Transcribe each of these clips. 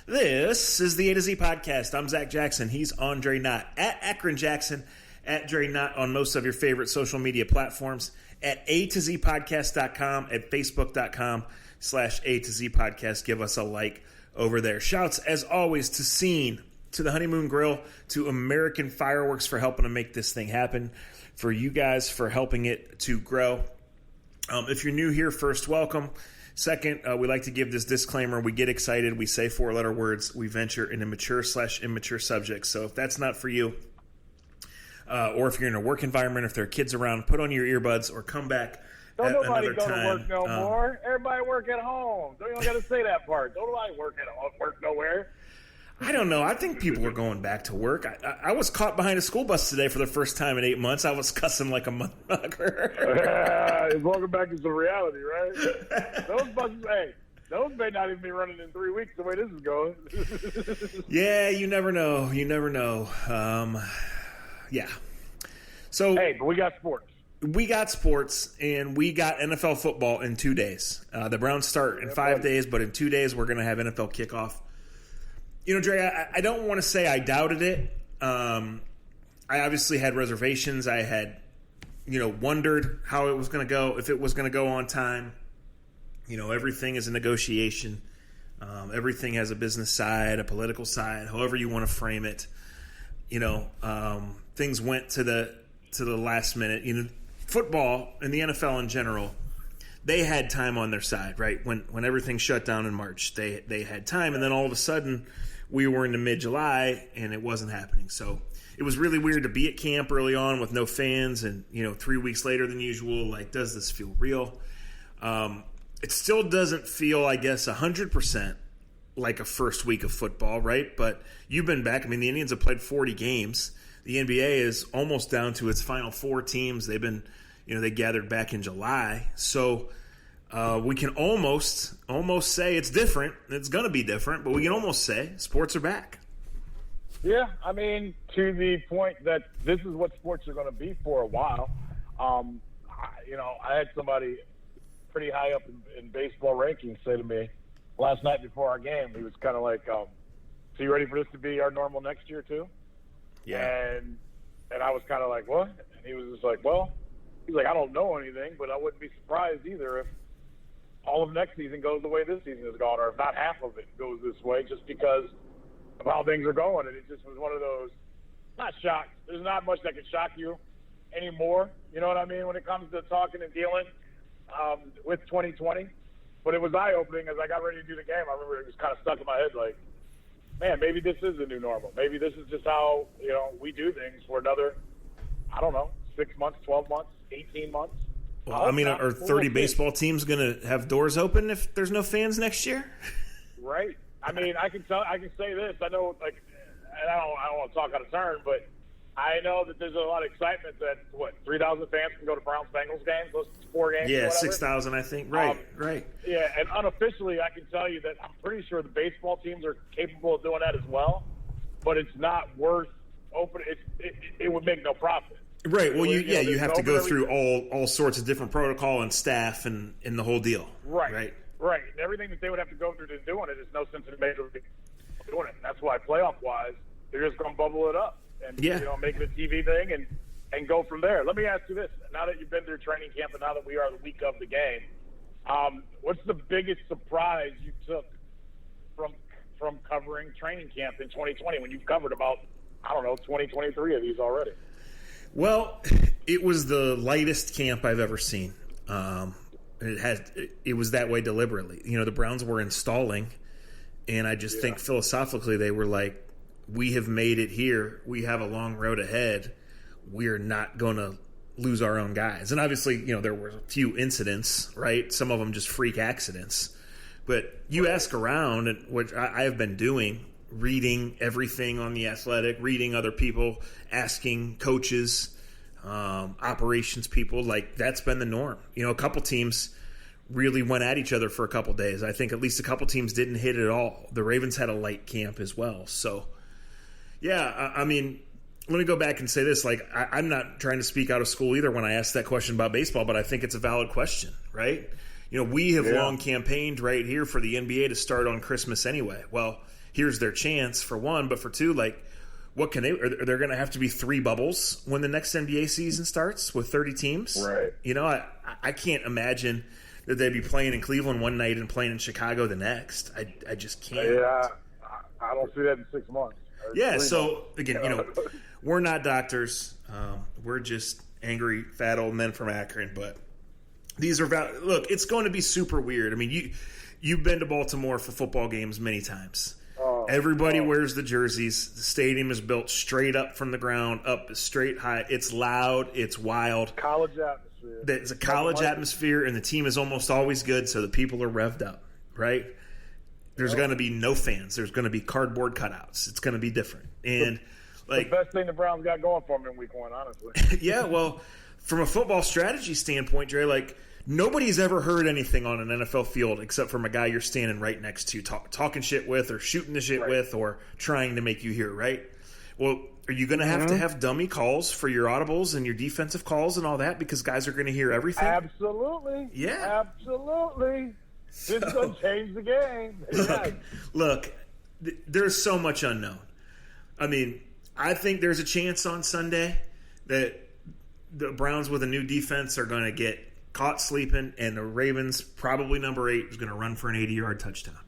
This is the A to Z podcast. I'm Zach Jackson. He's Andre Knott at Akron Jackson, at Dre Knott on most of your favorite social media platforms, at A to Z podcast.com, at facebook.com/A to Z podcast. Give us a like over there. Shouts, as always, to Scene, to the Honeymoon Grill, to American Fireworks for helping to make this thing happen, for you guys for helping it to grow. If you're new here, first, welcome. Second, we like to give this disclaimer. We get excited. We say four-letter words. We venture into mature/immature subjects. So if that's not for you, or if you're in a work environment, if there are kids around, put on your earbuds or come back Don't at nobody another go time. to work no more. Everybody work at home. Don't even got to say that part. Don't nobody work nowhere. I don't know. I think people are going back to work. I was caught behind a school bus today for the first time in 8 months. I was cussing like a motherfucker. Welcome back to some reality, right? Those buses, those may not even be running in 3 weeks the way this is going. Yeah, you never know. You never know. Yeah. So, but we got sports. We got sports, and we got NFL football in 2 days. The Browns start in 5 days, but in 2 days we're going to have NFL kickoff. You know, Dre, I don't want to say I doubted it. I obviously had reservations. I had, wondered how it was going to go, if it was going to go on time. Everything is a negotiation. Everything has a business side, a political side, however you want to frame it. Things went to the last minute. Football and the NFL in general, they had time on their side, right? When everything shut down in March, they had time, and then all of a sudden we were into mid-July and it wasn't happening. So it was really weird to be at camp early on with no fans, and 3 weeks later than usual. Like, does this feel real? It still doesn't feel, I guess, 100% like a first week of football, right? But you've been back. I mean, the Indians have played 40 games. The NBA is almost down to its final 4 teams. They've been, they gathered back in July. So we can almost say it's different. It's going to be different, but we can almost say sports are back. Yeah, I mean, to the point that this is what sports are going to be for a while. I had somebody pretty high up in baseball rankings say to me last night before our game, he was kind of like, so you ready for this to be our normal next year too? Yeah. And I was kind of like, what? And he was just like, well, he's like, I don't know anything, but I wouldn't be surprised either if all of next season goes the way this season has gone, or if not half of it goes this way, just because of how things are going. And it just was one of those, not shocked. There's not much that can shock you anymore. You know what I mean? When it comes to talking and dealing with 2020. But it was eye-opening as I got ready to do the game. I remember it was kind of stuck in my head like, man, maybe this is the new normal. Maybe this is just how, we do things for another, 6 months, 12 months, 18 months. Well, are 30 baseball teams going to have doors open if there's no fans next year? Right. I can say this. I know, and I don't want to talk out of turn, but I know that there's a lot of excitement that 3,000 fans can go to Browns-Bengals games, those 4 games. Yeah, 6,000, I think. Right. Yeah, and unofficially, I can tell you that I'm pretty sure the baseball teams are capable of doing that as well, but it's not worth opening. It would make no profit. Right. Well, you have to go through all sorts of different protocol and staff and the whole deal. Right. And everything that they would have to go through to doing it is no sense in Major League doing it. And that's why playoff-wise, they're just going to bubble it up and make it a TV thing and go from there. Let me ask you this: now that you've been through training camp and now that we are the week of the game, what's the biggest surprise you took from covering training camp in 2020 when you've covered about 20, 23 of these already? Well, it was the lightest camp I've ever seen. It was that way deliberately. The Browns were installing, and I just think philosophically they were like, we have made it here. We have a long road ahead. We're not going to lose our own guys. And obviously, there were a few incidents, right? Some of them just freak accidents. But you ask around, and what I have been doing, reading everything on The Athletic, reading other people, asking coaches, operations people, like that's been the norm. A couple teams really went at each other for a couple days. I think at least a couple teams didn't hit it at all. The Ravens had a light camp as well. So, yeah, let me go back and say this. Like, I'm not trying to speak out of school either when I ask that question about baseball, but I think it's a valid question, right? We have long campaigned right here for the NBA to start on Christmas anyway. Well, here's their chance for one, but for two, what can they? Are there going to have to be 3 bubbles when the next NBA season starts with 30 teams? Right. I can't imagine that they'd be playing in Cleveland one night and playing in Chicago the next. I just can't. Yeah, I don't see that in 6 months. Yeah. So again, we're not doctors. We're just angry fat old men from Akron, but. These are look. It's going to be super weird. I mean, you've been to Baltimore for football games many times. Everybody wears the jerseys. The stadium is built straight up from the ground, up straight high. It's loud. It's wild. College atmosphere. It's a college atmosphere, and the team is almost always good, so the people are revved up, right? There's going to be no fans. There's going to be cardboard cutouts. It's going to be different. And the best thing the Browns got going for them in Week 1, honestly. Yeah, well, from a football strategy standpoint, Dre, nobody's ever heard anything on an NFL field except from a guy you're standing right next to, talking shit with or shooting the shit with or trying to make you hear, right? Well, are you going to have dummy calls for your audibles and your defensive calls and all that because guys are going to hear everything? Absolutely. Yeah. Absolutely. This is going to change the game. Look, there's so much unknown. I mean, I think there's a chance on Sunday that the Browns with a new defense are going to get caught sleeping, and the Ravens, probably number 8, is going to run for an 80-yard touchdown.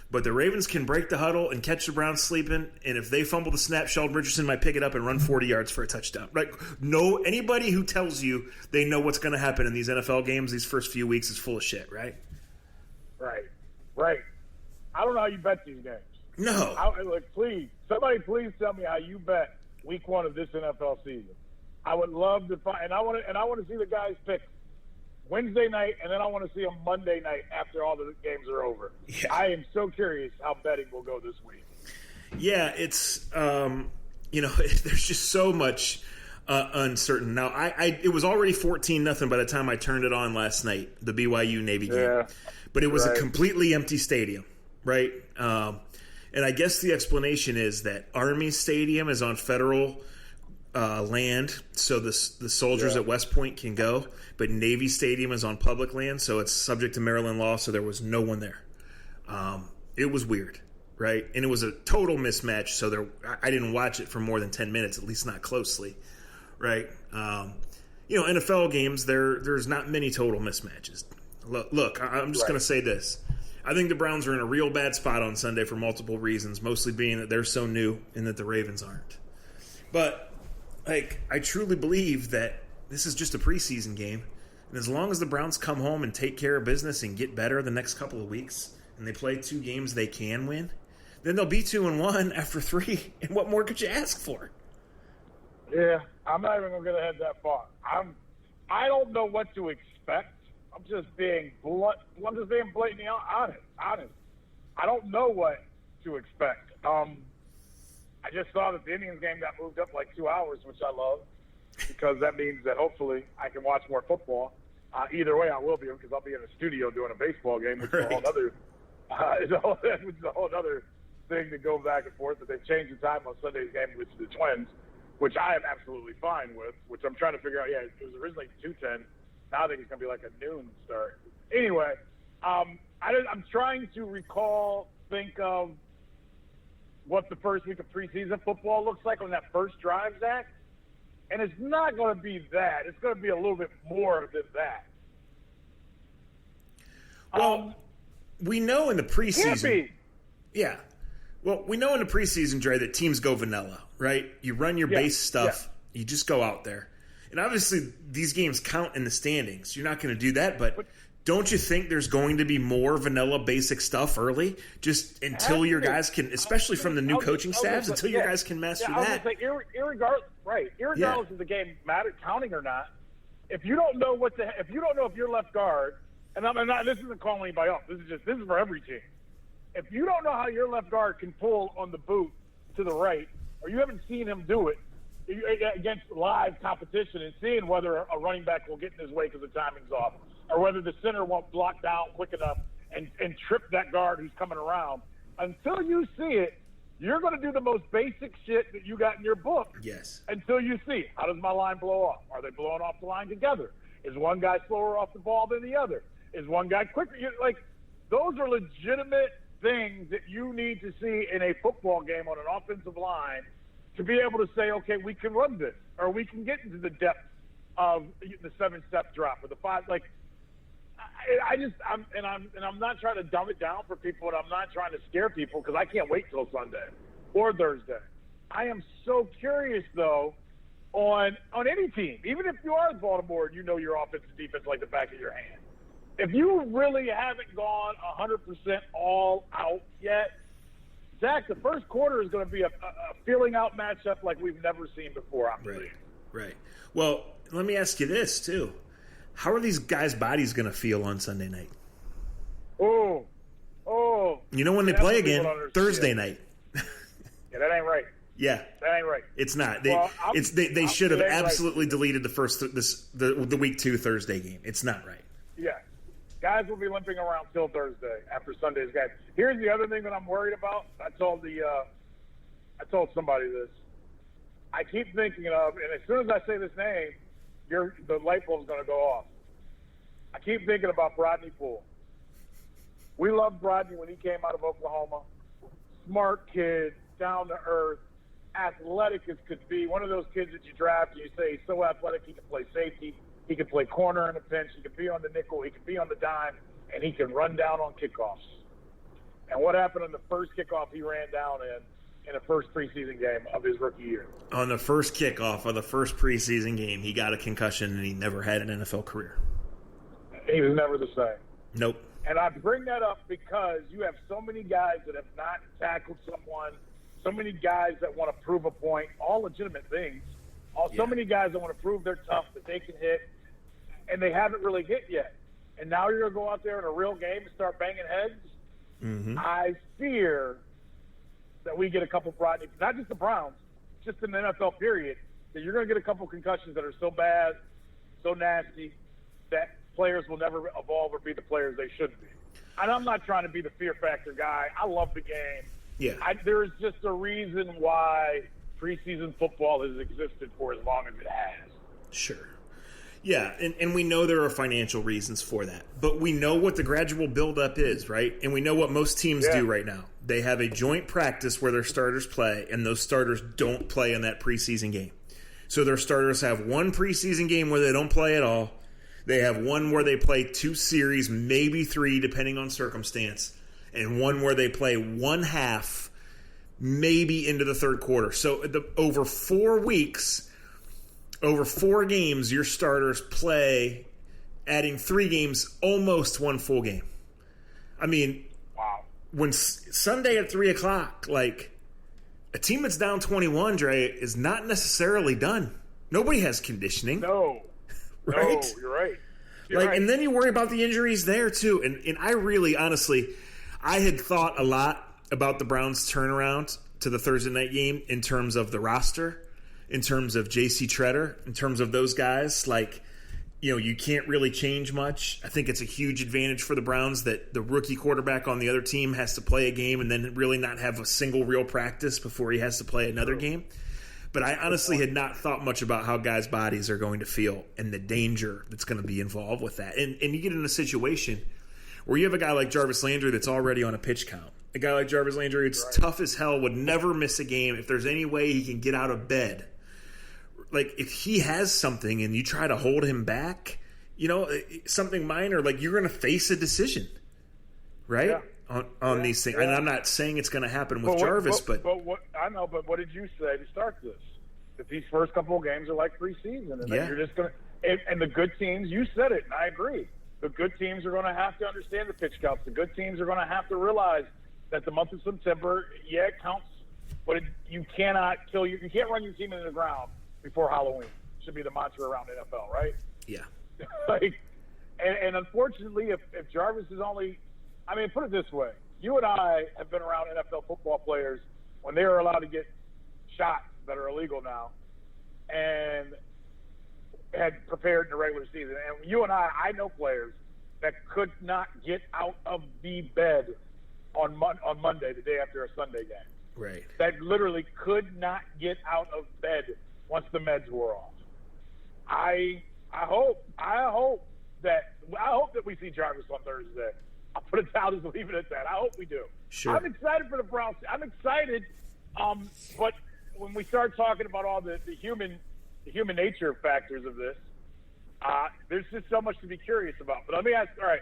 But the Ravens can break the huddle and catch the Browns sleeping, and if they fumble the snap, Sheldon Richardson might pick it up and run 40 yards for a touchdown. Anybody who tells you they know what's going to happen in these NFL games these first few weeks is full of shit, right? Right. I don't know how you bet these games. No. Somebody please tell me how you bet Week 1 of this NFL season. I would love to find, and I want to see the guys pick Wednesday night, and then I want to see them Monday night after all the games are over. Yeah. I am so curious how betting will go this week. Yeah, it's there's just so much uncertain. Now, it was already 14-0 by the time I turned it on last night, the BYU Navy game, but it was a completely empty stadium, right? And I guess the explanation is that Army Stadium is on federal land, so the soldiers at West Point can go, but Navy Stadium is on public land, so it's subject to Maryland law, so there was no one there. It was weird, right? And it was a total mismatch, so I didn't watch it for more than 10 minutes, at least not closely, right? NFL games, there's not many total mismatches. Look, I'm just going to say this. I think the Browns are in a real bad spot on Sunday for multiple reasons, mostly being that they're so new and that the Ravens aren't. But I truly believe that this is just a preseason game, and as long as the Browns come home and take care of business and get better the next couple of weeks, and they play 2 games they can win, then they'll be 2-1 after 3. And what more could you ask for? Yeah, I'm not even going to head that far. I don't know what to expect. I'm just being blunt. I'm just being blatantly honest. I don't know what to expect. I just saw that the Indians game got moved up 2 hours, which I love, because that means that hopefully I can watch more football. Either way, I will be, because I'll be in a studio doing a baseball game, which is a whole other, which is a whole other thing to go back and forth. But they changed the time on Sunday's game, which is the Twins, which I am absolutely fine with. Which I'm trying to figure out. Yeah, it was originally 2:10. Now I think it's going to be like a noon start. Anyway, I'm trying to think of what the first week of preseason football looks like on that first drive, Zach. And it's not going to be that. It's going to be a little bit more than that. Well, we know in the preseason. Can't be. Yeah. Well, we know in the preseason, Dre, that teams go vanilla, right? You run your base stuff. Yeah. You just go out there. And obviously, these games count in the standings. You're not going to do that, but don't you think there's going to be more vanilla basic stuff early, just until your guys can, especially from the new coaching staffs, until your guys can master that? I was going to say, irregardless of the game counting or not, if you don't know if your left guard, and this isn't calling anybody off, this is for every team. If you don't know how your left guard can pull on the boot to the right, or you haven't seen him do it against live competition and seeing whether a running back will get in his way because the timing's off, or whether the center won't block down quick enough and trip that guard who's coming around. Until you see it, you're going to do the most basic shit that you got in your book. Yes. Until you see, how does my line blow off? Are they blowing off the line together? Is one guy slower off the ball than the other? Is one guy quicker? Like, those are legitimate things that you need to see in a football game on an offensive line to be able to say, okay, we can run this, or we can get into the depth of the 7-step drop or the 5. Like, I'm not trying to dumb it down for people, and I'm not trying to scare people because I can't wait till Sunday or Thursday. I am so curious though on any team, even if you are Baltimore and you know your offense and defense like the back of your hand. If you really haven't gone 100% all out yet, Zach, the first quarter is going to be a feeling out matchup like we've never seen before. Right. Well, let me ask you this too: how are these guys' bodies going to feel on Sunday night? Oh, you know when they play again? Thursday night. Yeah, that ain't right. Yeah, that ain't right. It's not. They should have absolutely deleted the week 2 Thursday game. It's not right. Yeah. Guys will be limping around till Thursday after Sunday's game. Here's the other thing that I'm worried about. I told somebody this. I keep thinking of, and as soon as I say this name, the light bulb's going to go off. I keep thinking about Brodney Poole. We loved Brodney when he came out of Oklahoma. Smart kid, down to earth, athletic as could be. One of those kids that you draft and you say he's so athletic he can play safety. He can play corner in a pinch. He can be on the nickel. He can be on the dime. And he can run down on kickoffs. And what happened on the first kickoff he ran down in the first preseason game of his rookie year? On the first kickoff of the first preseason game, he got a concussion and he never had an NFL career. He was never the same. Nope. And I bring that up because you have so many guys that have not tackled someone, so many guys that want to prove a point, all legitimate things. So many guys that want to prove they're tough, that they can hit, and they haven't really hit yet. And now you're going to go out there in a real game and start banging heads? Mm-hmm. I fear that we get a couple Brodney, not just the Browns, just in the NFL period, that you're going to get a couple concussions that are so bad, so nasty, that players will never evolve or be the players they should be. And I'm not trying to be the fear factor guy. I love the game. Yeah. There's just a reason why preseason football has existed for as long as it has. Sure. Yeah, and we know there are financial reasons for that. But we know what the gradual buildup is, right? And we know what most teams do right now. They have a joint practice where their starters play, and those starters don't play in that preseason game. So their starters have one preseason game where they don't play at all. They have one where they play 2 series, maybe 3, depending on circumstance, and one where they play one half, maybe into the third quarter. So over 4 weeks, over 4 games, your starters play, adding 3 games, almost 1 full game. I mean, wow. When Sunday at 3 o'clock, like, a team that's down 21, Dre, is not necessarily done. Nobody has conditioning. No. Right? No, you're right. And then you worry about the injuries there, too. And I really, honestly, I had thought a lot about the Browns' turnaround to the Thursday night game in terms of the roster, in terms of J.C. Tretter, in terms of those guys. Like, you can't really change much. I think it's a huge advantage for the Browns that the rookie quarterback on the other team has to play a game and then really not have a single real practice before he has to play another game. But I honestly had not thought much about how guys' bodies are going to feel and the danger that's going to be involved with that. And you get in a situation where you have a guy like Jarvis Landry that's already on a pitch count. A guy like Jarvis Landry, it's tough as hell, would never miss a game if there's any way he can get out of bed. Like, if he has something and you try to hold him back, something minor, like, you're going to face a decision, right? On these things. And I'm not saying it's going to happen with Jarvis, but I know, but what did you say to start this? That these first couple of games are like preseason, and that you're just going to – and the good teams, you said it, and I agree. The good teams are going to have to understand the pitch counts. The good teams are going to have to realize that the month of September, it counts, but you cannot kill you can't run your team into the ground before Halloween. Should be the mantra around NFL, right? Yeah. And unfortunately, if Jarvis is only – I mean, put it this way. You and I have been around NFL football players when they were allowed to get shots that are illegal now and had prepared in the regular season. And you and I know players that could not get out of the bed on Monday, the day after a Sunday game. Right. That literally could not get out of bed once the meds were off. I hope that we see Jarvis on Thursday. I'll put it down, just leave it at that. I hope we do. Sure. I'm excited for the Browns. I'm excited, but when we start talking about all the human nature factors of this, there's just so much to be curious about. But let me ask. All right,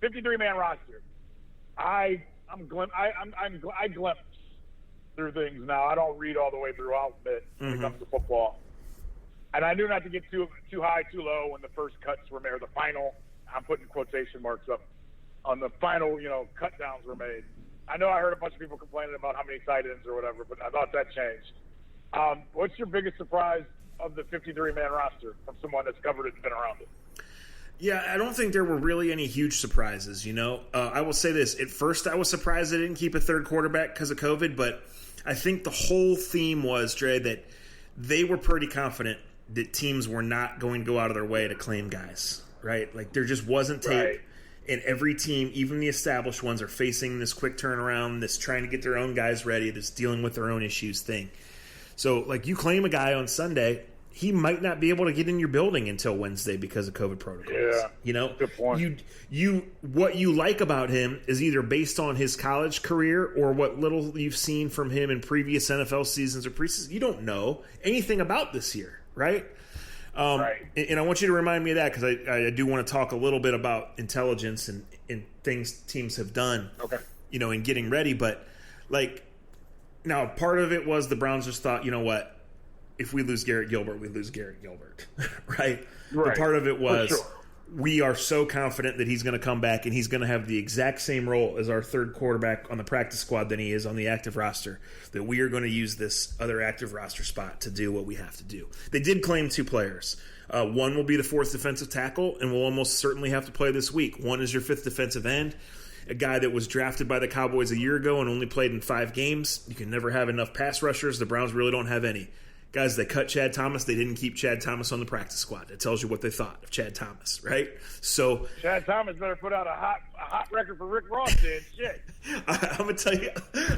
53-man roster. I glimpse through things now. I don't read all the way through. I'll admit when it comes to football. And I knew not to get too high, too low when the first cuts were made, or the final. I'm putting quotation marks up on the final. Cut downs were made. I know I heard a bunch of people complaining about how many tight ends or whatever, but I thought that changed. What's your biggest surprise of the 53-man roster from someone that's covered it and been around it? Yeah, I don't think there were really any huge surprises, I will say this. At first, I was surprised they didn't keep a third quarterback because of COVID, but I think the whole theme was, Dre, that they were pretty confident that teams were not going to go out of their way to claim guys, right? Like, there just wasn't tape. Right. And every team, even the established ones, are facing this quick turnaround, this trying to get their own guys ready, this dealing with their own issues thing. So, like, you claim a guy on Sunday, he might not be able to get in your building until Wednesday because of COVID protocols. Yeah, good point. What you like about him is either based on his college career or what little you've seen from him in previous NFL seasons or preseason. You don't know anything about this year, right? Right. And I want you to remind me of that because I do want to talk a little bit about intelligence and things teams have done, in getting ready. But, like, now part of it was the Browns just thought, you know what, if we lose Garrett Gilbert, we lose Garrett Gilbert, right? The part of it was we are so confident that he's going to come back and he's going to have the exact same role as our third quarterback on the practice squad than he is on the active roster, that we are going to use this other active roster spot to do what we have to do. They did claim 2 players. One will be the 4th defensive tackle and will almost certainly have to play this week. One is your 5th defensive end, a guy that was drafted by the Cowboys a year ago and only played in 5 games. You can never have enough pass rushers. The Browns really don't have any. Guys, they cut Chad Thomas. They didn't keep Chad Thomas on the practice squad. It tells you what they thought of Chad Thomas, right? So Chad Thomas better put out a hot record for Rick Ross, then. Shit. I'm going to tell you.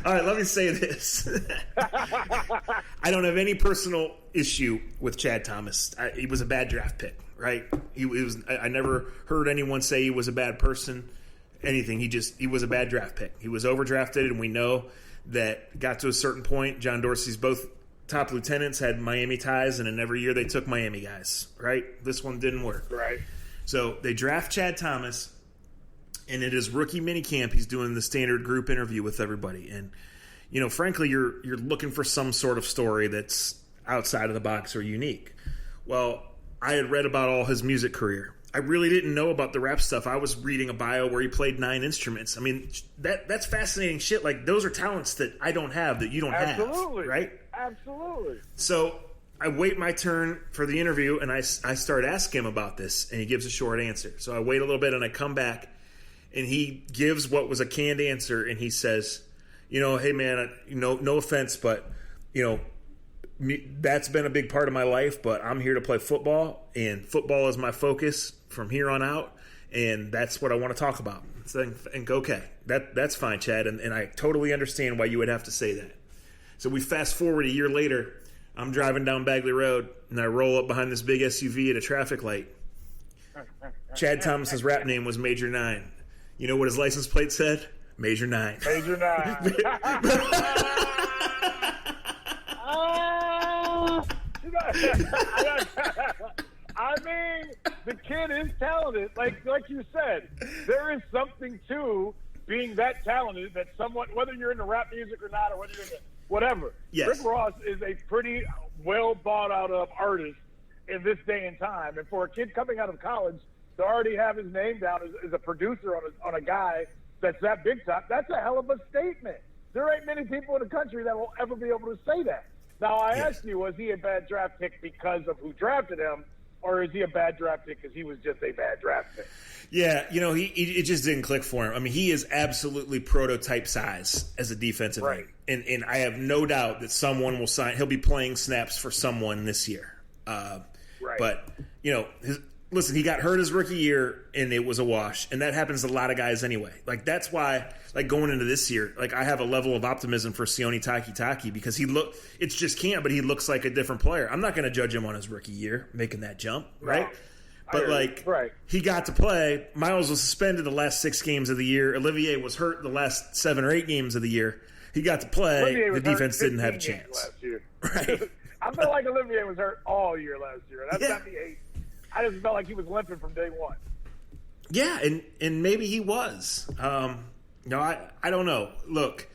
All right, let me say this. I don't have any personal issue with Chad Thomas. He was a bad draft pick, right? I never heard anyone say he was a bad person, anything. He was a bad draft pick. He was overdrafted, and we know that got to a certain point. John Dorsey's both top lieutenants had Miami ties, and in every year they took Miami guys, right? This one didn't work. Right. So they draft Chad Thomas, and at his rookie minicamp, he's doing the standard group interview with everybody. And, frankly, you're looking for some sort of story that's outside of the box or unique. Well, I had read about all his music career. I really didn't know about the rap stuff. I was reading a bio where he played 9 instruments. I mean, that's fascinating shit. Like, those are talents that I don't have, that you don't have, right? Absolutely. So I wait my turn for the interview, and I start asking him about this, and he gives a short answer. So I wait a little bit, and I come back, and he gives what was a canned answer, and he says, hey, man, no offense, but, that's been a big part of my life, but I'm here to play football, and football is my focus from here on out, and that's what I want to talk about. And okay, that's fine, Chad, and I totally understand why you would have to say that. So we fast forward a year later. I'm driving down Bagley Road, and I roll up behind this big SUV at a traffic light. Chad Thomas's rap name was Major 9. You know what his license plate said? Major 9. Major 9. I mean, the kid is talented. Like you said, there is something to being that talented that someone, whether you're into rap music or not, or whether you're into whatever. Yes. Rick Ross is a pretty well thought out of artist in this day and time. And for a kid coming out of college to already have his name down as a producer on a guy that's that big time, that's a hell of a statement. There ain't many people in the country that will ever be able to say that. Now, I asked you, was he a bad draft pick because of who drafted him, or is he a bad draft pick because he was just a bad draft pick? Yeah, it just didn't click for him. I mean, he is absolutely prototype size as a defensive end. And I have no doubt that someone will sign. He'll be playing snaps for someone this year. But, listen, he got hurt his rookie year, and it was a wash. And that happens to a lot of guys anyway. Like, that's why, going into this year, I have a level of optimism for Sione Takitaki because but he looks like a different player. I'm not going to judge him on his rookie year making that jump, right? But, like, right. he got to play. Miles was suspended the last 6 games of the year. Olivier was hurt the last 7 or 8 games of the year. He got to play. The defense didn't have a chance. Last year. Right. I felt like Olivier was hurt all year last year. That's not the 8. I just felt like he was limping from day one. Yeah, and maybe he was. I don't know. Look,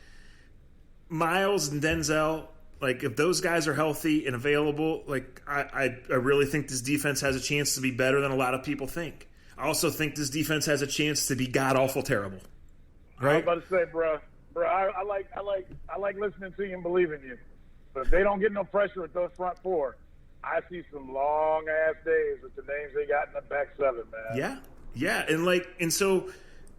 Miles and Denzel, like, if those guys are healthy and available, like, I really think this defense has a chance to be better than a lot of people think. I also think this defense has a chance to be god-awful terrible. Right? I was about to say, bro, I like listening to you and believing you. But if they don't get no pressure with those front 4, I see some long-ass days with the names they got in the back 7, man. Yeah, and so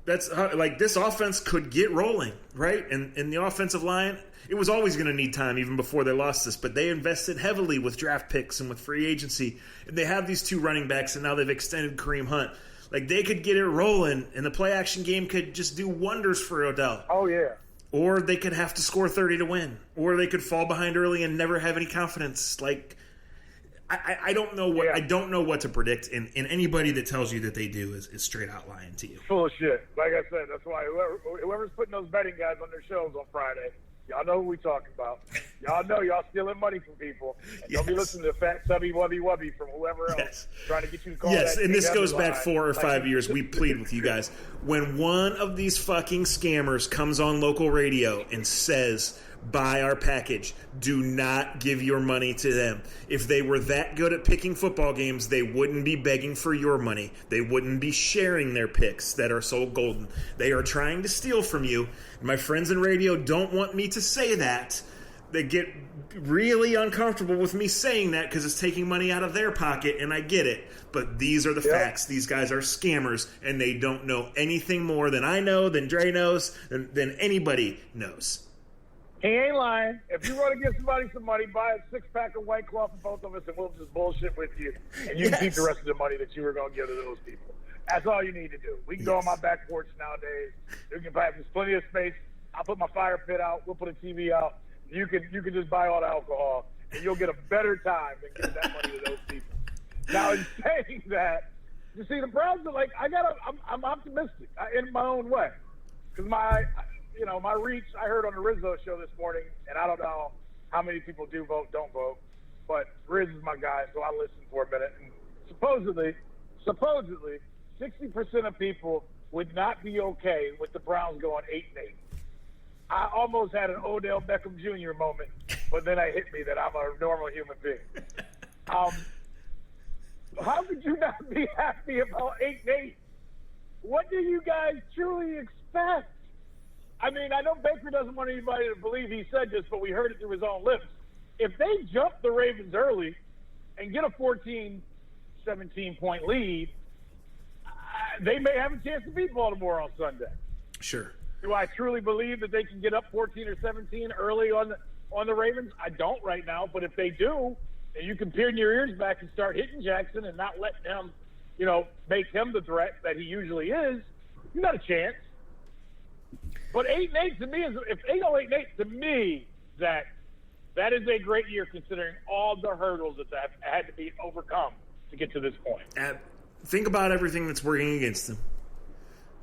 that's how, like, this offense could get rolling, right? And the offensive line, it was always going to need time even before they lost this, but they invested heavily with draft picks and with free agency, and they have these 2 running backs, and now they've extended Kareem Hunt. Like, they could get it rolling, and the play-action game could just do wonders for Odell. Oh, yeah. Or they could have to score 30 to win. Or they could fall behind early and never have any confidence. Like, I don't know what I don't know what to predict, and anybody that tells you that they do is straight out lying to you. Full of shit. Like I said, that's why whoever's putting those betting guys on their shows on Friday, y'all know who we talking about. Y'all know y'all stealing money from people. And don't be listening to fat subby wubby from whoever else trying to get you to call that. And this goes back 4 or 5 years. We plead with you guys. When one of these fucking scammers comes on local radio and says, buy our package, do not give your money to them. If they were that good at picking football games, they wouldn't be begging for your money. They wouldn't be sharing their picks that are so golden. They are trying to steal from you. My friends in radio don't want me to say that. They get really uncomfortable with me saying that because it's taking money out of their pocket, and I get it. But these are the facts. These guys are scammers, and they don't know anything more than I know, than Dre knows, than anybody knows. He ain't lying. If you want to give somebody some money, buy a 6-pack of White Claw for both of us, and we'll just bullshit with you. And you can keep the rest of the money that you were going to give to those people. That's all you need to do. We can go on my back porch nowadays. You can buy, there's plenty of space. I'll put my fire pit out. We'll put a TV out. You can just buy all the alcohol, and you'll get a better time than giving that money to those people. Now, in saying that, you see, the Browns are like, I'm optimistic in my own way. Because my reach, I heard on the Rizzo show this morning, and I don't know how many people do vote, don't vote, but Riz is my guy, so I listened for a minute. And supposedly, 60% of people would not be okay with the Browns going 8-8. I almost had an Odell Beckham Jr. moment, but then it hit me that I'm a normal human being. How could you not be happy about 8-8? What do you guys truly expect? I mean, I know Baker doesn't want anybody to believe he said this, but we heard it through his own lips. If they jump the Ravens early and get a 14, 17-point lead, they may have a chance to beat Baltimore on Sunday. Sure. Do I truly believe that they can get up 14 or 17 early on the Ravens? I don't right now, but if they do, and you can pin your ears back and start hitting Jackson and not let him, make him the threat that he usually is, you got a chance. But 8-8 to me is, if they go 8-8 to me, that is a great year considering all the hurdles that had to be overcome to get to this point. Think about everything that's working against them.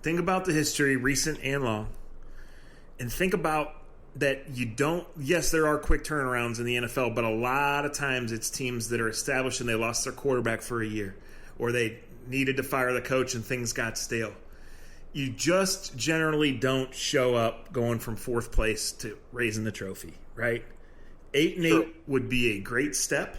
Think about the history, recent and long, and think about that you don't. Yes, there are quick turnarounds in the NFL, but a lot of times it's teams that are established and they lost their quarterback for a year, or they needed to fire the coach and things got stale. You just generally don't show up going from 4th place to raising the trophy, right? 8-8 would be a great step.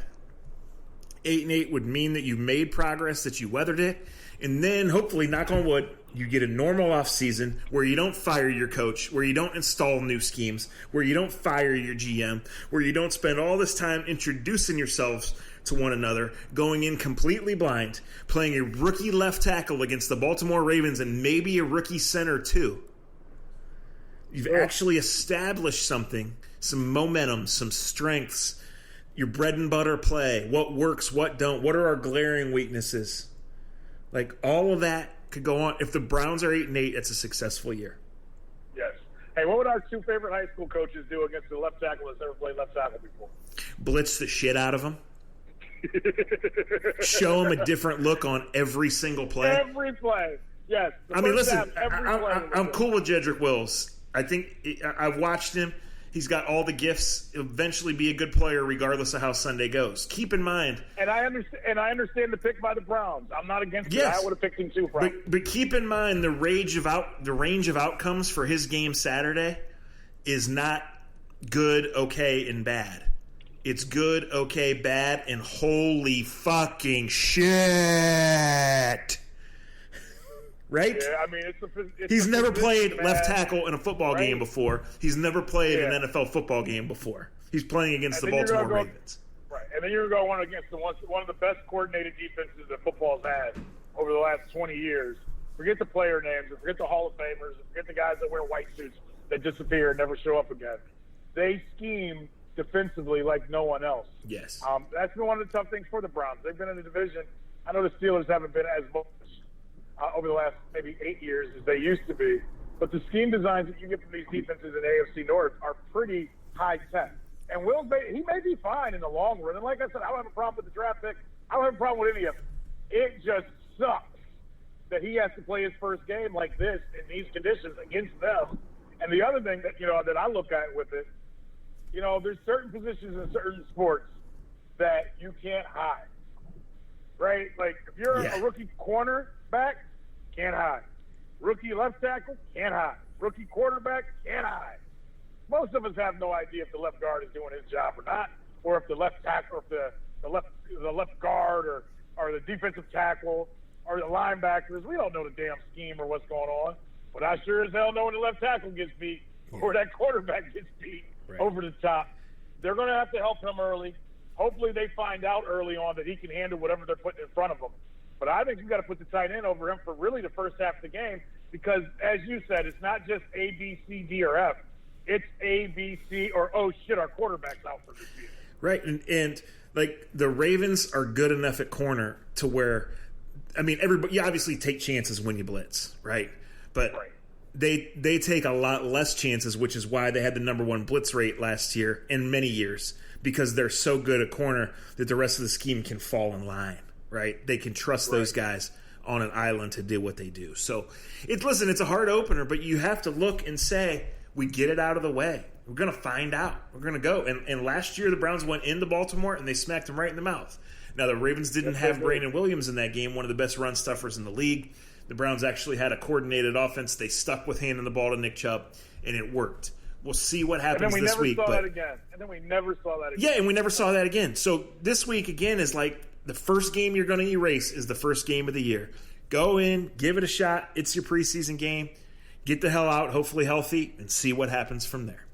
8-8 would mean that you made progress, that you weathered it, and then hopefully, knock on wood, you get a normal offseason where you don't fire your coach, where you don't install new schemes, where you don't fire your GM, where you don't spend all this time introducing yourselves to one another, going in completely blind, playing a rookie left tackle against the Baltimore Ravens and maybe a rookie center too. You've actually established something, some momentum, some strengths, your bread and butter play, what works, what don't, what are our glaring weaknesses. Like, all of that could go on. If the Browns are 8-8, it's a successful year. Yes. Hey, what would our 2 favorite high school coaches do against the left tackle that's ever played left tackle before? Blitz the shit out of him. Show him a different look on every single play. Every play. Yes. I mean, listen, I'm cool with Jedrick Wills. I think I've watched him. He's got all the gifts. He'll eventually be a good player regardless of how Sunday goes. Keep in mind. And I understand the pick by the Browns. I'm not against it. I would have picked him too, Frank. But keep in mind the range of outcomes for his game Saturday is not good, okay, and bad. It's good, okay, bad, and holy fucking shit. Right? Yeah, I mean, he's never played left tackle in a football game before. He's never played an NFL football game before. He's playing against the Baltimore Ravens. Right, and then you're going to go against one of the best coordinated defenses that football's had over the last 20 years. Forget the player names, and forget the Hall of Famers, and forget the guys that wear white suits that disappear and never show up again. They scheme defensively like no one else. Yes. That's been one of the tough things for the Browns. They've been in the division. I know the Steelers haven't been as much over the last maybe 8 years as they used to be. But the scheme designs that you get from these defenses in AFC North are pretty high tech. And Wills, he may be fine in the long run. And like I said, I don't have a problem with the draft pick. I don't have a problem with any of it. It just sucks that he has to play his first game like this in these conditions against them. And the other thing that, that I look at with it, there's certain positions in certain sports that you can't hide. Right? Like, if you're a rookie cornerback, can't hide. Rookie left tackle, can't hide. Rookie quarterback, can't hide. Most of us have no idea if the left guard is doing his job or not, or if the left tackle, or if the left guard, or the defensive tackle, or the linebackers. We don't know the damn scheme or what's going on. But I sure as hell know when the left tackle gets beat or that quarterback gets beat over the top. They're going to have to help him early. Hopefully they find out early on that he can handle whatever they're putting in front of him. But I think you've got to put the tight end over him for really the first half of the game because, as you said, it's not just A, B, C, D, or F. It's A, B, C, or, oh, shit, our quarterback's out for this season. Right, and like, the Ravens are good enough at corner to where, I mean, everybody, you obviously take chances when you blitz, right? But they take a lot less chances, which is why they had the number one blitz rate last year in many years, because they're so good at corner that the rest of the scheme can fall in line, right? They can trust those guys on an island to do what they do. So, it's a hard opener, but you have to look and say, we get it out of the way. We're going to find out. We're going to go. And last year, the Browns went into Baltimore, and they smacked them right in the mouth. Now, the Ravens didn't have Brandon Williams in that game, one of the best run stuffers in the league. The Browns actually had a coordinated offense. They stuck with handing the ball to Nick Chubb, and it worked. We'll see what happens this week. And then we never saw that again. Yeah, and we never saw that again. So this week, again, is like the first game you're going to erase is the first game of the year. Go in, give it a shot. It's your preseason game. Get the hell out, hopefully healthy, and see what happens from there.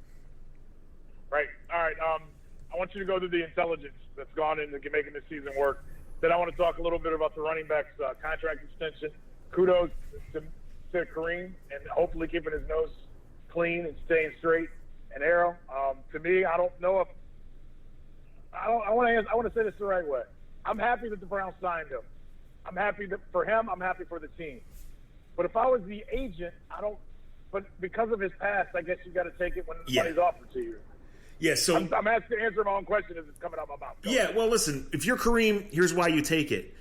Right. All right. I want you to go through the intelligence that's gone into making this season work. Then I want to talk a little bit about the running back's contract extension. Kudos to Kareem and hopefully keeping his nose clean and staying straight and arrow. To me, I don't know if I want to say this the right way. I'm happy that the Browns signed him. I'm happy for him. I'm happy for the team. But if I was the agent, I don't. But because of his past, I guess you got to take it when the money's offered to you. Yeah, so I'm asking to answer my own question as it's coming out of my mouth. Yeah, well, listen, if you're Kareem, here's why you take it.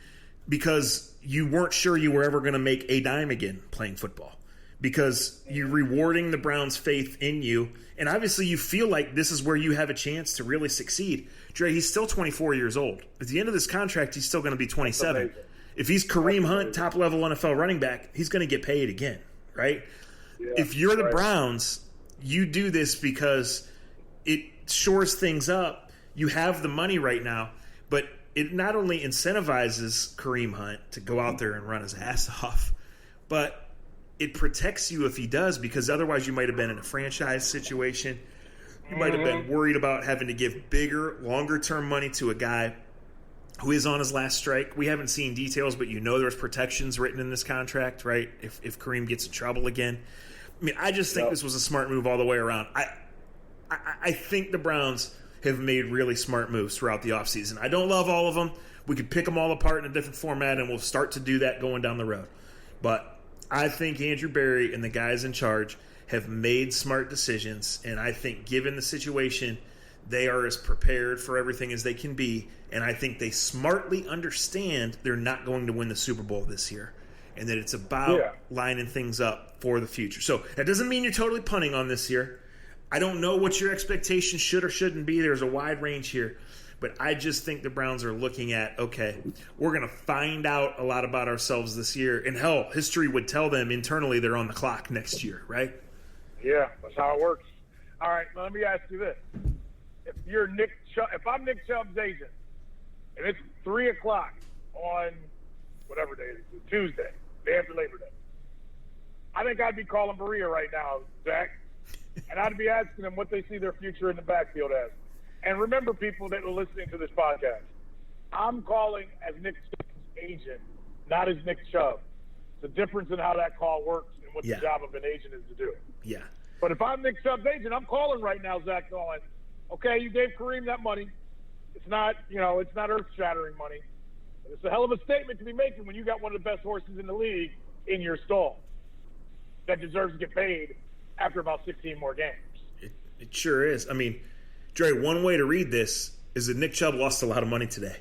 Because you weren't sure you were ever going to make a dime again playing football. Because you're rewarding the Browns' faith in you. And obviously you feel like this is where you have a chance to really succeed. Dre, he's still 24 years old. At the end of this contract, he's still going to be 27. If he's Kareem Hunt, top-level NFL running back, he's going to get paid again, right? Yeah, if you're the Browns, you do this because it shores things up. You have the money right now, but it not only incentivizes Kareem Hunt to go out there and run his ass off, but it protects you if he does, because otherwise you might have been in a franchise situation. You might have been worried about having to give bigger, longer-term money to a guy who is on his last strike. We haven't seen details, but you know there's protections written in this contract, right? If Kareem gets in trouble again. I mean, I just think this was a smart move all the way around. I think the Browns have made really smart moves throughout the offseason. I don't love all of them. We could pick them all apart in a different format, and we'll start to do that going down the road. But I think Andrew Berry and the guys in charge have made smart decisions, and I think given the situation They are as prepared for everything as they can be, and I think they smartly understand they're not going to win the Super Bowl this year, and that it's about lining things up for the future. So that doesn't mean you're totally punting on this year. I don't know what your expectations should or shouldn't be. There's a wide range here. But I just think the Browns are looking at, okay, we're going to find out a lot about ourselves this year. And hell, history would tell them internally they're on the clock next year, right? Yeah, that's how it works. All right, now let me ask you this. If I'm Nick Chubb's agent, and it's 3 o'clock on whatever day it is, Tuesday, day after Labor Day, I think I'd be calling Maria right now, Zach, and I'd be asking them what they see their future in the backfield as. And remember, people that are listening to this podcast, I'm calling as Nick Chubb's agent, not as Nick Chubb. It's a difference in how that call works and what the job of an agent is to do. Yeah. But if I'm Nick Chubb's agent, I'm calling right now, Zach, going, okay, you gave Kareem that money. It's not, it's not earth-shattering money. It's a hell of a statement to be making when you got one of the best horses in the league in your stall that deserves to get paid after about 16 more games. It sure is. I mean, Dre, one way to read this is that Nick Chubb lost a lot of money today.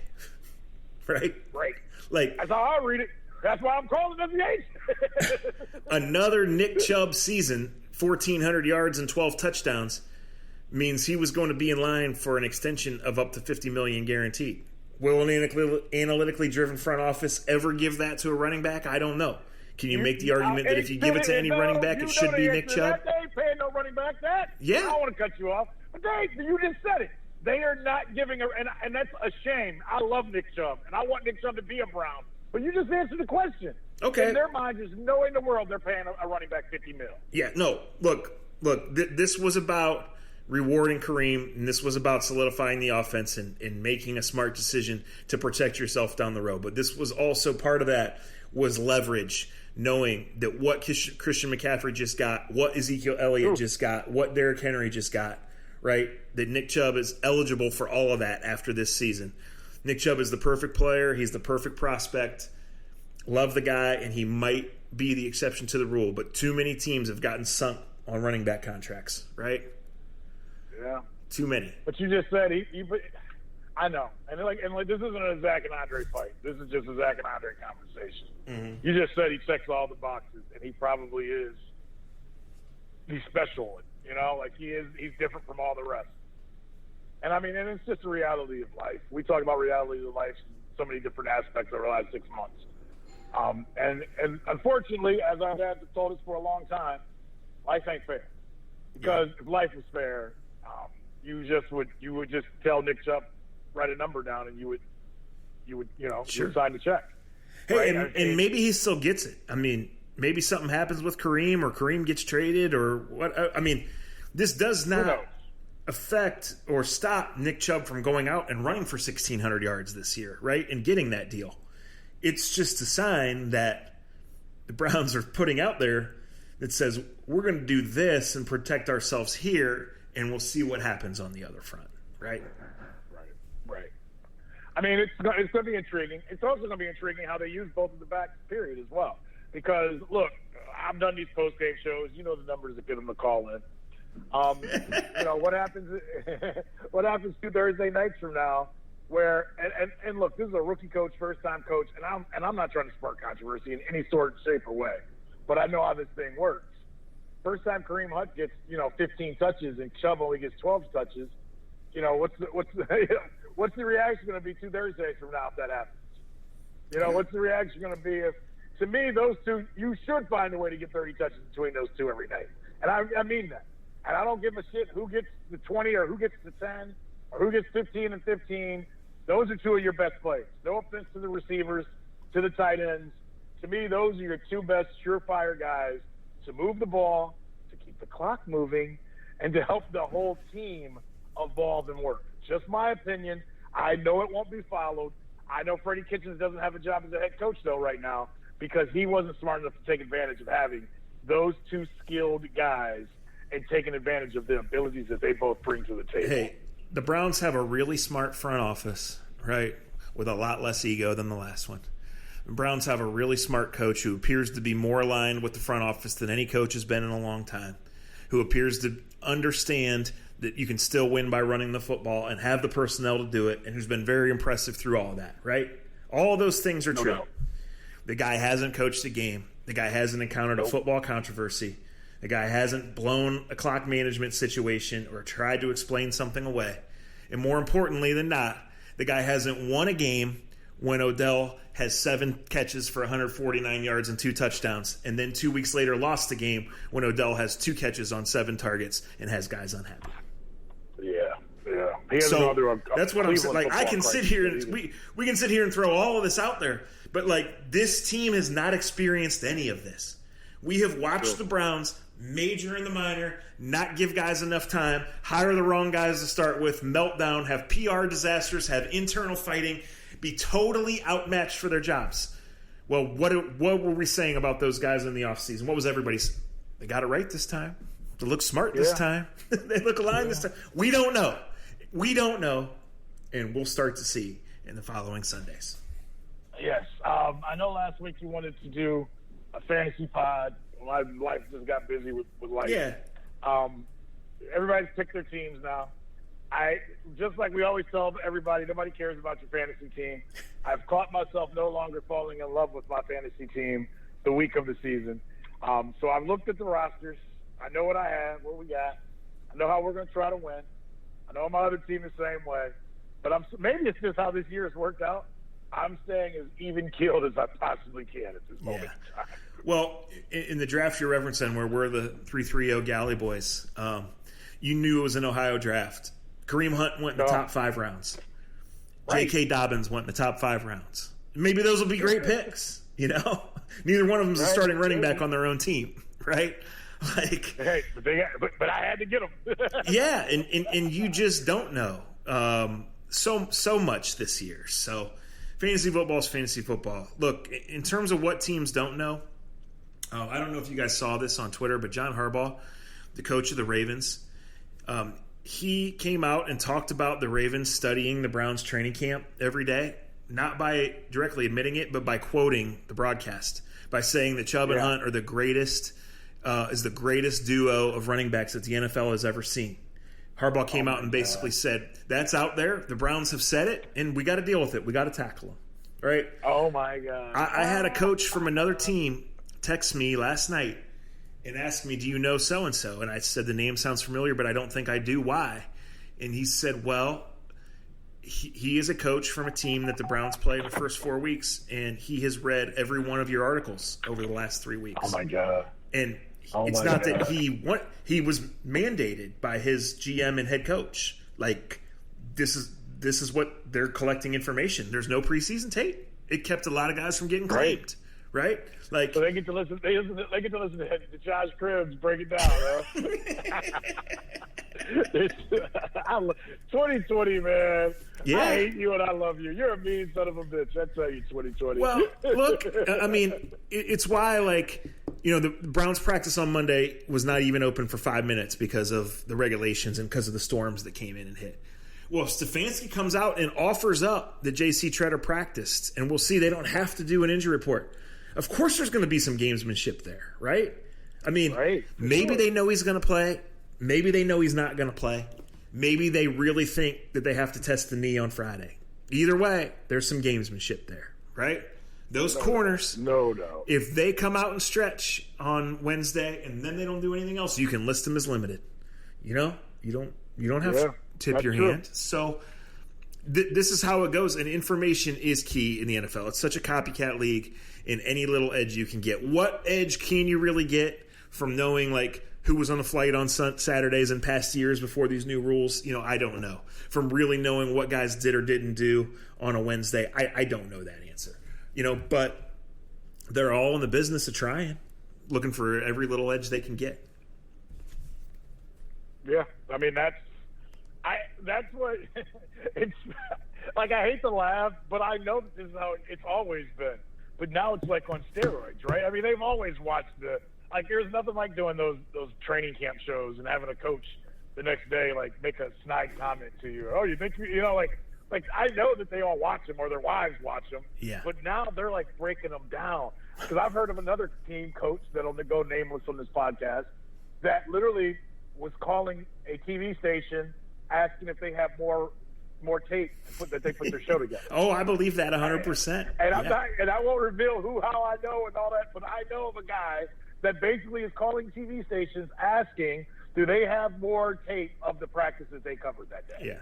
Right? Right. Like, that's how I read it. That's why I'm calling him the agent. Another Nick Chubb season, 1,400 yards and 12 touchdowns, means he was going to be in line for an extension of up to $50 million guaranteed. Will an analytically driven front office ever give that to a running back? I don't know. Can you make the argument that if you give it to any running back, it should be Nick Chubb? They ain't paying no running back that. Yeah. I don't want to cut you off. But you just said it. They are not giving and that's a shame. I love Nick Chubb, and I want Nick Chubb to be a Brown. But you just answered the question. Okay. In their mind, there's no way in the world they're paying a running back $50 million. Yeah, no. Look. This was about rewarding Kareem, and this was about solidifying the offense and making a smart decision to protect yourself down the road. But this was also part of that was leverage, knowing that what Christian McCaffrey just got, what Ezekiel Elliott just got, what Derrick Henry just got, right? That Nick Chubb is eligible for all of that after this season. Nick Chubb is the perfect player. He's the perfect prospect. Love the guy, and he might be the exception to the rule. But too many teams have gotten sunk on running back contracts, right? Yeah. Too many. But you just said I know. And this isn't a Zach and Andre fight. This is just a Zach and Andre conversation. Mm-hmm. You just said he checks all the boxes, and he probably is. He's special, he's different from all the rest. And I mean, and it's just a reality of life. We talk about reality of life in so many different aspects over the last 6 months. And unfortunately, as our dads have told us for a long time, life ain't fair. Because if life was fair, you would just tell Nick Chubb, write a number down, and you would sure. sign the check. Hey, right? and maybe he still gets it. I mean, maybe something happens with Kareem, or Kareem gets traded, or what. I mean, this does not affect or stop Nick Chubb from going out and running for 1,600 yards this year, right, and getting that deal. It's just a sign that the Browns are putting out there that says we're going to do this and protect ourselves here, and we'll see what happens on the other front, right? Right. I mean, it's going to be intriguing. It's also going to be intriguing how they use both of the backs, period, as well. Because, look, I've done these post-game shows. You know the numbers that get them to call in. What happens What happens 2 Thursday nights from now where and look, this is a rookie coach, first-time coach, and I'm not trying to spark controversy in any sort, shape, or way. But I know how this thing works. First time Kareem Hunt gets, 15 touches and Chubb only gets 12 touches, what's the reaction going to be 2 Thursdays from now if that happens? What's the reaction going to be if, to me, those two, you should find a way to get 30 touches between those two every night. And I mean that. And I don't give a shit who gets the 20 or who gets the 10 or who gets 15 and 15. Those are two of your best plays. No offense to the receivers, to the tight ends. To me, those are your two best surefire guys to move the ball, to keep the clock moving, and to help the whole team evolve and work. Just my opinion. I know it won't be followed. I know Freddie Kitchens doesn't have a job as a head coach, though, right now, because he wasn't smart enough to take advantage of having those two skilled guys and taking advantage of the abilities that they both bring to the table. Hey, the Browns have a really smart front office, right, with a lot less ego than the last one. The Browns have a really smart coach who appears to be more aligned with the front office than any coach has been in a long time, who appears to understand that you can still win by running the football and have the personnel to do it, and who's been very impressive through all of that, right? All of those things are true. doubt. The guy hasn't coached a game. The guy hasn't encountered a football controversy. The guy hasn't blown a clock management situation or tried to explain something away. And more importantly than not, the guy hasn't won a game when Odell has 7 catches for 149 yards and 2 touchdowns, and then 2 weeks later lost the game when Odell has 2 catches on 7 targets and has guys unhappy. Yeah. He So that's what I'm saying. Like, I can sit here and we can sit here and throw all of this out there, but like, this team has not experienced any of this. We have watched the Browns major in the minor, not give guys enough time, hire the wrong guys to start with, meltdown, have PR disasters, have internal fighting, be totally outmatched for their jobs. Well, what were we saying about those guys in the offseason? What was everybody's? They got it right this time. They look smart this time. They look aligned this time. We don't know. And we'll start to see in the following Sundays. Yes. I know last week you wanted to do a fantasy pod. My life just got busy with life. Yeah. Everybody's picked their teams now. Just like we always tell everybody, nobody cares about your fantasy team. I've caught myself no longer falling in love with my fantasy team the week of the season. So I've looked at the rosters. I know what I have, what we got. I know how we're going to try to win. I know my other team the same way. But maybe it's just how this year has worked out. I'm staying as even-keeled as I possibly can at this moment in time. Well, in the draft you're referencing, where we're the 3-3-0 Galley boys, you knew it was an Ohio draft. Kareem Hunt went in the top 5 rounds. Right. J.K. Dobbins went in the top 5 rounds. Maybe those will be great picks, you know? Neither one of them is a starting running back on their own team, right? Like, hey, but I had to get them. yeah, and you just don't know so much this year. So fantasy football is fantasy football. Look, in terms of what teams don't know, I don't know if you guys saw this on Twitter, but John Harbaugh, the coach of the Ravens, he came out and talked about the Ravens studying the Browns training camp every day, not by directly admitting it, but by quoting the broadcast, by saying that Chubb and Hunt are the greatest duo of running backs that the NFL has ever seen. Harbaugh came out and basically said, that's out there. The Browns have said it, and we got to deal with it. We got to tackle them. Right? Oh, my God. I had a coach from another team text me last night and asked me, do you know so-and-so? And I said, the name sounds familiar, but I don't think I do. Why? And he said, well, he is a coach from a team that the Browns play in the first 4 weeks, and he has read every one of your articles over the last 3 weeks. Oh, my God. And it's not that he was mandated by his GM and head coach. Like, this is what they're collecting information. There's no preseason tape. It kept a lot of guys from getting claimed, right? Like, so they get to listen. They get to listen to Josh Cribbs break it down, bro. 2020, man. Yeah. I hate you and I love you. You're a mean son of a bitch. I tell you, 2020. Well, look, I mean, it's why, like, you know, the Browns practice on Monday was not even open for 5 minutes because of the regulations and because of the storms that came in and hit. Well, Stefanski comes out and offers up that J.C. Tretter practiced, and we'll see they don't have to do an injury report. Of course there's going to be some gamesmanship there, right? I mean, maybe they know he's going to play. Maybe they know he's not going to play. Maybe they really think that they have to test the knee on Friday. Either way, there's some gamesmanship there, right? Those corners, no doubt. If they come out and stretch on Wednesday and then they don't do anything else, you can list them as limited. You know, you don't have to tip your hand. So this is how it goes, and information is key in the NFL. It's such a copycat league, and any little edge you can get. What edge can you really get from knowing, like, who was on the flight on Saturdays in past years before these new rules? You know, I don't know. From really knowing what guys did or didn't do on a Wednesday, I don't know that answer. You know, but they're all in the business of trying, looking for every little edge they can get. Yeah, I mean, that's what it's like. I hate to laugh, but I know that this is how it's always been. But now it's like on steroids, right? I mean, they've always watched there's nothing like doing those training camp shows and having a coach the next day like make a snide comment to you. Oh, you think like I know that they all watch them or their wives watch them. Yeah. But now they're like breaking them down, because I've heard of another team coach that'll go nameless on this podcast that literally was calling a TV station asking if they have more tape that they put their show together. Oh, I believe that 100%. And I won't reveal how I know and all that, but I know of a guy that basically is calling TV stations asking, do they have more tape of the practices they covered that day? Yeah.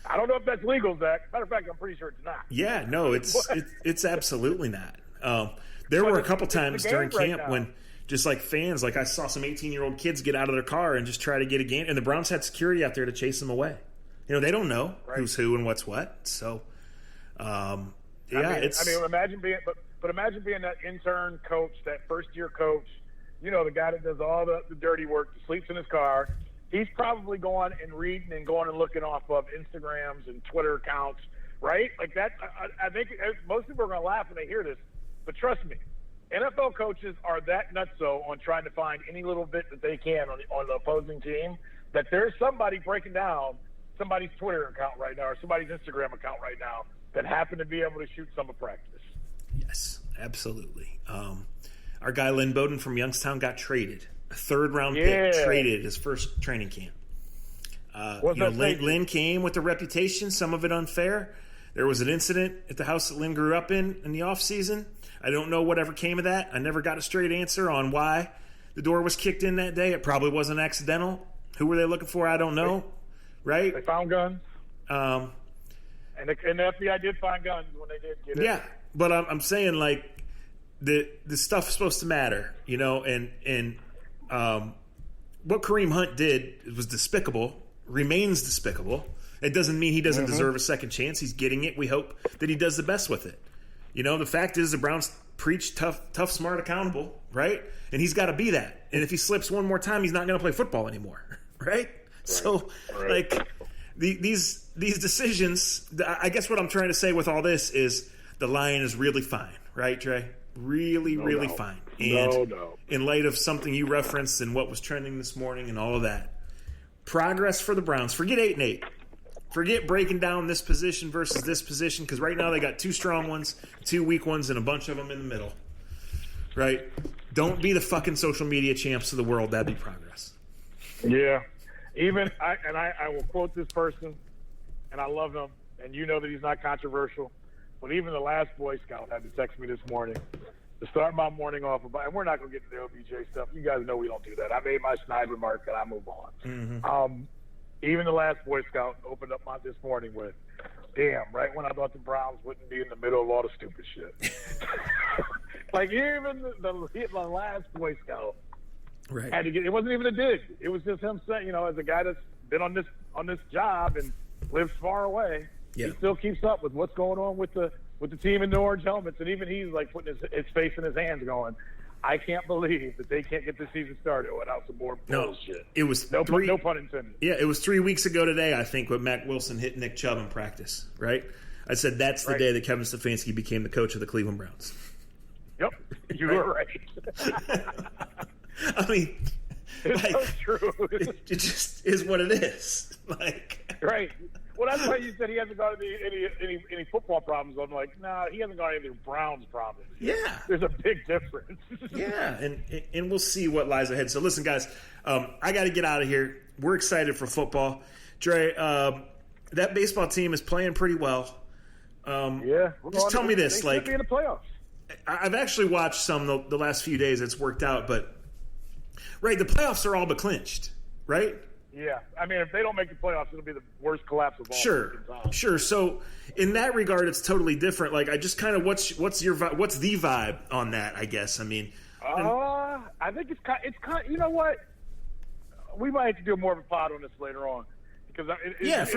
I don't know if that's legal, Zach. Matter of fact, I'm pretty sure it's not. Yeah, no, it's absolutely not. There were a couple times during camp when just like fans, like I saw some 18-year-old kids get out of their car and just try to get a game, and the Browns had security out there to chase them away. You know, they don't know who's who and what's what. So, imagine being, but imagine being that intern coach, that first-year coach. You know, the guy that does all the dirty work, sleeps in his car. He's probably going and reading and going and looking off of Instagrams and Twitter accounts, right? Like that. I think most people are going to laugh when they hear this, but trust me, NFL coaches are that nutso on trying to find any little bit that they can on the opposing team that there's somebody breaking down somebody's Twitter account right now or somebody's Instagram account right now that happened to be able to shoot some of practice. Yes, absolutely. Our guy Lynn Bowden from Youngstown got traded. A third-round pick traded his first training camp. Lynn came with a reputation, some of it unfair. There was an incident at the house that Lynn grew up in the offseason. I don't know whatever came of that. I never got a straight answer on why the door was kicked in that day. It probably wasn't accidental. Who were they looking for? I don't know. Right? They found guns. And the FBI did find guns when they did get it. Yeah, but I'm saying, like, the stuff's supposed to matter, you know, and what Kareem Hunt did was despicable, remains despicable. It doesn't mean he doesn't deserve a second chance. He's getting it. We hope that he does the best with it. You know, the fact is the Browns preach tough, smart, accountable, right? And he's got to be that. And if he slips one more time, he's not going to play football anymore, right? So, like, these decisions, I guess what I'm trying to say with all this is the line is really fine, right, Trey? Really fine. And in light of something you referenced and what was trending this morning and all of that, progress for the Browns. Forget 8-8. Forget breaking down this position versus this position, because right now they got 2 strong ones, 2 weak ones, and a bunch of them in the middle. Right? Don't be the fucking social media champs of the world. That'd be progress. Yeah. I will quote this person, and I love him, and you know that he's not controversial, but even the last Boy Scout had to text me this morning to start my morning off about, and we're not going to get to the OBJ stuff. You guys know we don't do that. I made my snide remark, and I move on. Mm-hmm. Even the last Boy Scout opened up this morning with, damn, right when I thought the Browns wouldn't be in the middle of all the stupid shit. Like, even the last Boy Scout had to get, it wasn't even a dig. It was just him saying, you know, as a guy that's been on this job and lives far away, he still keeps up with what's going on with the team in the orange helmets. And even he's like putting his face in his hands going, I can't believe that they can't get the season started without some more bullshit. It was no pun intended. Yeah, it was 3 weeks ago today, I think, when Mac Wilson hit Nick Chubb in practice, right? I said that's the day that Kevin Stefanski became the coach of the Cleveland Browns. Yep, you were right. I mean, it's so true. It just is what it is. Like, right. Well, that's why you said he hasn't got any football problems. I'm like, nah, he hasn't got any Browns problems. Yeah. There's a big difference. Yeah, and we'll see what lies ahead. So listen, guys, I got to get out of here. We're excited for football. Dre, that baseball team is playing pretty well. Just tell me this. They should be in the playoffs. I've actually watched some the last few days. It's worked out. But, the playoffs are all but clinched, right? Yeah, I mean, if they don't make the playoffs, it'll be the worst collapse of all. Sure. So in that regard, it's totally different. Like, I just kind of what's the vibe on that? I guess. I mean, I think it's kind. You know what? We might have to do more of a pod on this later on because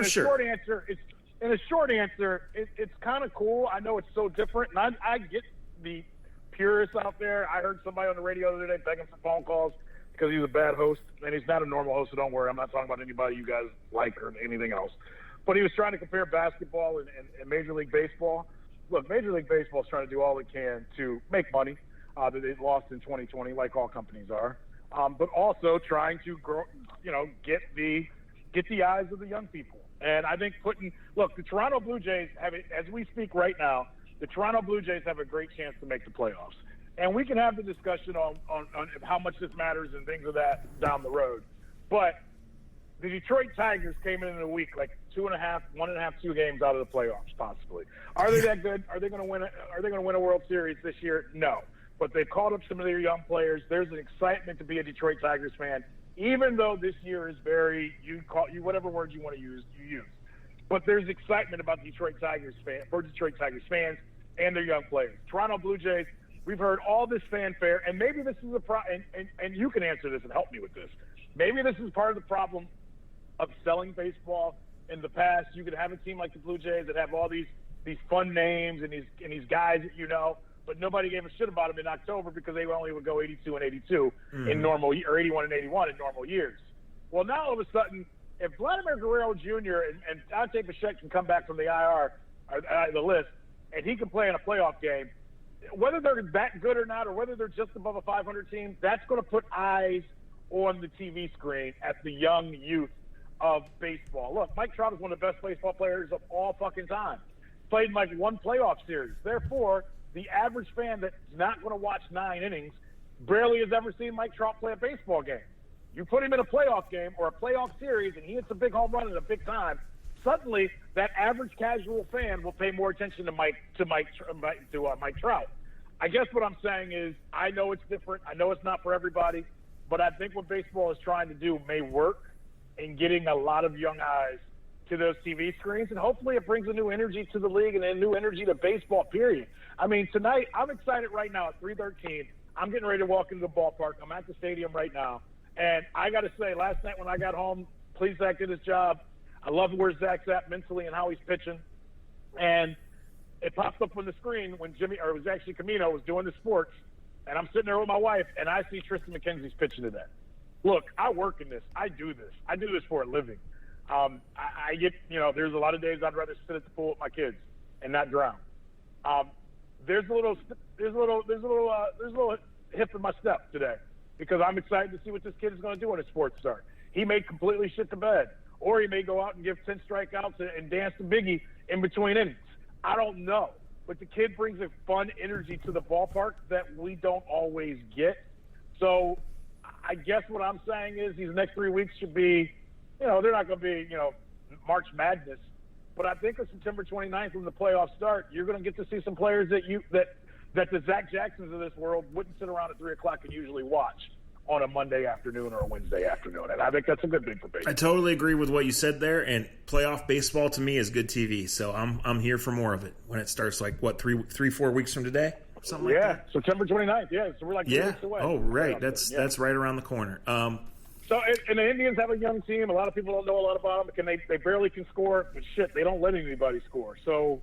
Short answer, it's kind of cool. I know it's so different, and I get the purists out there. I heard somebody on the radio the other day begging for phone calls because he's a bad host, and he's not a normal host, so don't worry. I'm not talking about anybody you guys like or anything else. But he was trying to compare basketball and Major League Baseball. Look, Major League Baseball is trying to do all it can to make money that they lost in 2020, like all companies are, but also trying to grow, get the eyes of the young people. And I think the Toronto Blue Jays have it, as we speak right now, the Toronto Blue Jays have a great chance to make the playoffs. And we can have the discussion on how much this matters and things of that down the road. But the Detroit Tigers came in a week like 1.5, 2 games out of the playoffs, possibly. Are they that good? Are they going to win? Are they going to win a World Series this year? No. But they've called up some of their young players. There's an excitement to be a Detroit Tigers fan, even though this year is very you whatever word you want to use, you use. But there's excitement about Detroit Tigers fans and their young players. Toronto Blue Jays. We've heard all this fanfare, and maybe this is and you can answer this and help me with this. Maybe this is part of the problem of selling baseball in the past. You could have a team like the Blue Jays that have all these fun names and these guys that you know, but nobody gave a shit about them in October because they only would go 82 and 82 in normal, or 81 and 81 in normal years. Well, now all of a sudden, if Vladimir Guerrero Jr. and Dante Bichette can come back from the IR, or the list, and he can play in a playoff game, whether they're that good or not, or whether they're just above a 500 team, that's going to put eyes on the TV screen at the young youth of baseball. Look, Mike Trout is one of the best baseball players of all fucking time. Played in like one playoff series. Therefore, the average fan that's not going to watch 9 innings barely has ever seen Mike Trout play a baseball game. You put him in a playoff game or a playoff series and he hits a big home run in a big time, suddenly that average casual fan will pay more attention to Mike Trout. I guess what I'm saying is I know it's different. I know it's not for everybody, but I think what baseball is trying to do may work in getting a lot of young eyes to those TV screens, and hopefully it brings a new energy to the league and a new energy to baseball, period. I mean, tonight, I'm excited right now at 3:13. I'm getting ready to walk into the ballpark. I'm at the stadium right now, and I got to say, last night when I got home, please, Zach did his job. I love where Zach's at mentally and how he's pitching. And it popped up on the screen when it was actually Camino was doing the sports, and I'm sitting there with my wife, and I see Tristan McKenzie's pitching today. Look, I work in this. I do this. I do this for a living. I get, there's a lot of days I'd rather sit at the pool with my kids and not drown. There's a little hip in my step today because I'm excited to see what this kid is going to do when his sports start. He may completely shit the bed, or he may go out and give 10 strikeouts and dance to Biggie in between innings. I don't know. But the kid brings a fun energy to the ballpark that we don't always get. So I guess what I'm saying is these next 3 weeks should be, they're not going to be, March Madness. But I think on September 29th when the playoffs start, you're going to get to see some players that the Zach Jacksons of this world wouldn't sit around at 3 o'clock and usually watch on a Monday afternoon or a Wednesday afternoon. And I think that's a good thing for baseball. I totally agree with what you said there, and playoff baseball to me is good TV. So I'm here for more of it when it starts, like, 3-4 weeks from today? Something like that? Yeah, September 29th. Yeah, so we're like 3 weeks away. Oh, right. That's right around the corner. So, and the Indians have a young team. A lot of people don't know a lot about them. They barely can score, but shit, they don't let anybody score. So,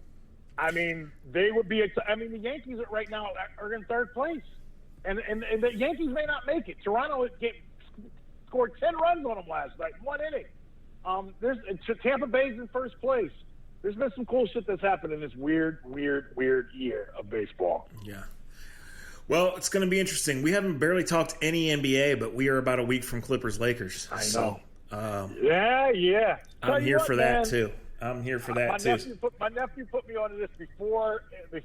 I mean, they would be the Yankees right now are in third place. And the Yankees may not make it. Toronto scored 10 runs on them last night, 1 inning. Tampa Bay's in first place. There's been some cool shit that's happened in this weird year of baseball. Yeah. Well, it's going to be interesting. We haven't barely talked any NBA, but we are about a week from Clippers-Lakers. I know. So, yeah. I'm here for that, too. I'm here for that, too. My nephew put me onto this before the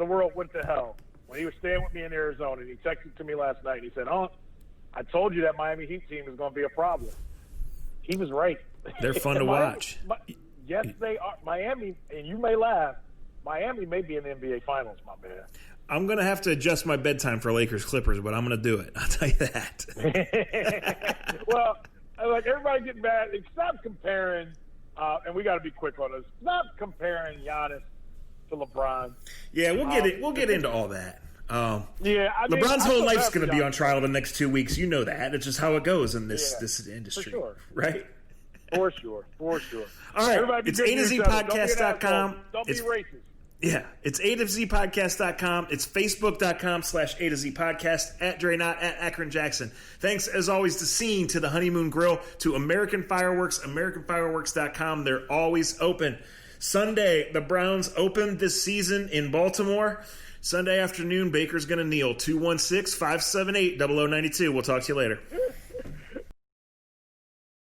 world went to hell. When he was staying with me in Arizona, and he texted to me last night. He said, I told you that Miami Heat team is going to be a problem. He was right. They're fun to watch. Yes, they are. Miami, and you may laugh, Miami may be in the NBA Finals, my man. I'm going to have to adjust my bedtime for Lakers-Clippers, but I'm going to do it. I'll tell you that. Well, like everybody getting mad. Stop comparing, and we got to be quick on this. Stop comparing Giannis to LeBron. Yeah, we'll get into all that. LeBron's whole life's going to be on trial the next 2 weeks. You know that. It's just how it goes in this industry. For sure. Right? For sure. All right. Everybody it's A2ZPodcast.com. Don't be racist. Yeah. It's A2ZPodcast.com. It's Facebook.com/A to Z Podcast, at Dre Knott, at Akron Jackson. Thanks, as always, to Scene, to the Honeymoon Grill, to American Fireworks, AmericanFireworks.com. They're always open. Sunday, the Browns open this season in Baltimore. Sunday afternoon, Baker's going to kneel. 216-578-0092. We'll talk to you later.